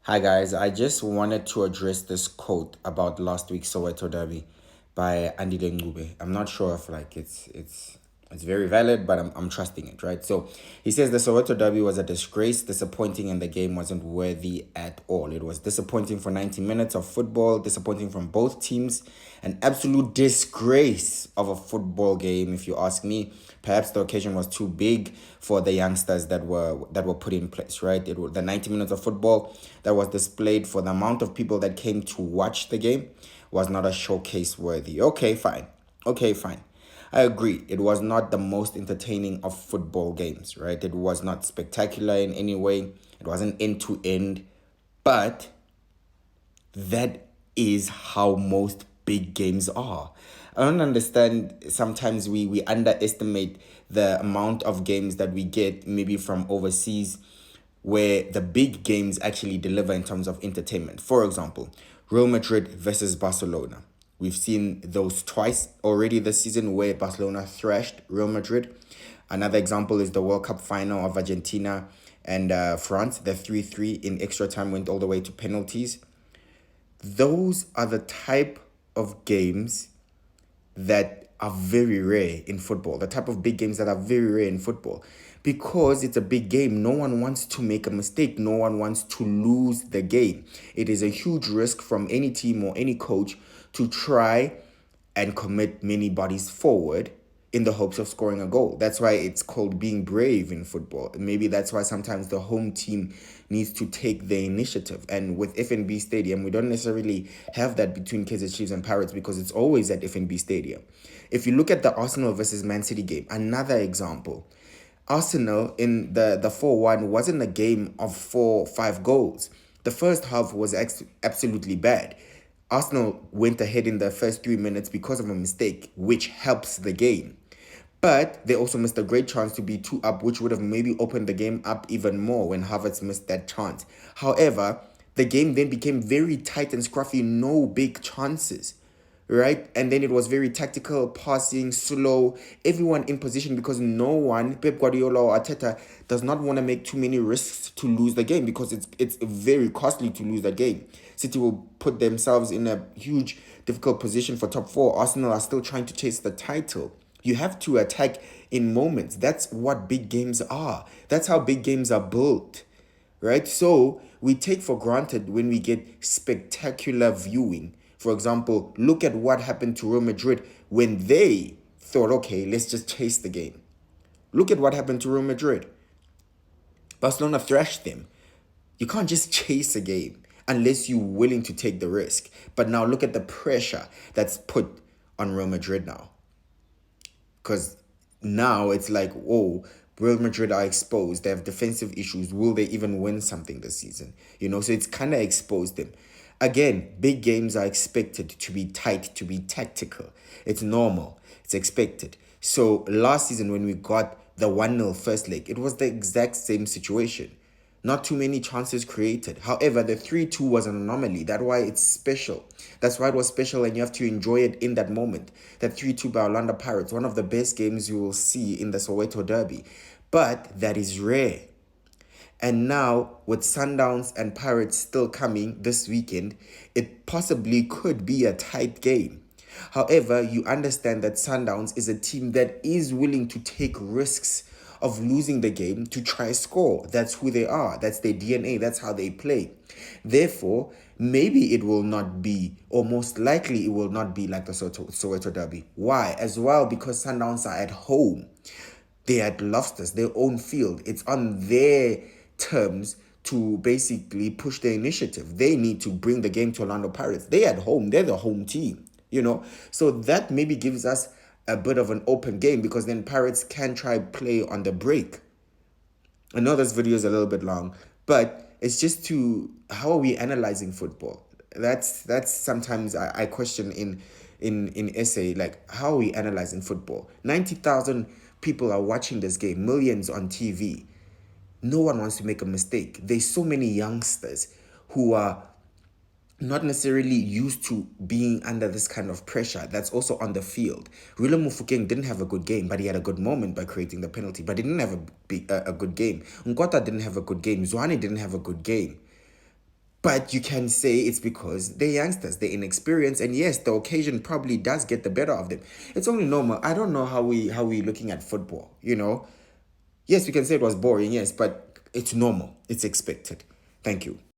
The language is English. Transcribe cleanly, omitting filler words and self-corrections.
Hi guys, I just wanted to address this quote about last week's Soweto derby by Andile Ncube. I'm not sure if it's very valid, but I'm trusting it, right? So he says the Soweto derby was a disgrace, disappointing, and the game wasn't worthy at all. It was disappointing for 90 minutes of football, disappointing from both teams, an absolute disgrace of a football game, if you ask me. Perhaps the occasion was too big for the youngsters that were put in place, right? It was the 90 minutes of football that was displayed for the amount of people that came to watch the game was not a showcase worthy. Okay, fine. Okay, fine. I agree. It was not the most entertaining of football games, right? It was not spectacular in any way. It wasn't end to end, but that is how most big games are. I don't understand. Sometimes we underestimate the amount of games that we get maybe from overseas where the big games actually deliver in terms of entertainment. For example, Real Madrid versus Barcelona. We've seen those twice already this season where Barcelona thrashed Real Madrid. Another example is the World Cup final of Argentina and France. The 3-3 in extra time went all the way to penalties. Those are the type of games that are very rare in football, the type of big games that are very rare in football. Because it's a big game, no one wants to make a mistake. No one wants to lose the game. It is a huge risk from any team or any coach to try and commit many bodies forward in the hopes of scoring a goal. That's why it's called being brave in football. Maybe that's why sometimes the home team needs to take the initiative. And with FNB Stadium, we don't necessarily have that between Kaizer Chiefs and Pirates because it's always at FNB Stadium. If you look at the Arsenal versus Man City game, another example. Arsenal in the 4-1 wasn't a game of 4-5 goals. The first half was absolutely bad. Arsenal went ahead in the first 3 minutes because of a mistake, which helps the game. But they also missed a great chance to be 2 up, which would have maybe opened the game up even more when Havertz missed that chance. However, the game then became very tight and scruffy, no big chances, right? And then it was very tactical, passing, slow, everyone in position because no one, Pep Guardiola or Arteta, does not want to make too many risks to lose the game because it's very costly to lose that game. City will put themselves in a huge, difficult position for top 4. Arsenal are still trying to chase the title. You have to attack in moments. That's what big games are. That's how big games are built, right? So we take for granted when we get spectacular viewing. For example, look at what happened to Real Madrid when they thought, okay, let's just chase the game. Look at what happened to Real Madrid. Barcelona thrashed them. You can't just chase a game unless you're willing to take the risk. But now look at the pressure that's put on Real Madrid now. Because now it's like, oh, Real Madrid are exposed. They have defensive issues. Will they even win something this season? So it's kind of exposed them. Again, big games are expected to be tight, to be tactical. It's normal. It's expected. So last season when we got the 1-0 first leg, it was the exact same situation. Not too many chances created. However, the 3-2 was an anomaly. That's why it's special. That's why it was special and you have to enjoy it in that moment. That 3-2 by Orlando Pirates, one of the best games you will see in the Soweto derby. But that is rare. And now, with Sundowns and Pirates still coming this weekend, it possibly could be a tight game. However, you understand that Sundowns is a team that is willing to take risks of losing the game to try score. That's who they are. That's their DNA. That's how they play. Therefore, maybe it will not be, or most likely it will not be like the Soweto derby. Why? As well, because Sundowns are at home. They're at Loftus, their own field. It's on their terms to basically push the initiative. They need to bring the game to Orlando Pirates. They're at home. They're the home team, So that maybe gives us a bit of an open game because then Pirates can try play on the break. I know this video is a little bit long, but it's just how are we analyzing football? That's sometimes I question in essay, like how are we analyzing football? 90,000 people are watching this game, millions on TV. No one wants to make a mistake. There's so many youngsters who are not necessarily used to being under this kind of pressure that's also on the field. Rilo Mufokeng didn't have a good game, but he had a good moment by creating the penalty, but he didn't have a good game. Nkota didn't have a good game. Zwane didn't have a good game. But you can say it's because they're youngsters, they're inexperienced, and yes, the occasion probably does get the better of them. It's only normal. I don't know how we looking at football, you know. Yes, we can say it was boring, yes, but it's normal. It's expected. Thank you.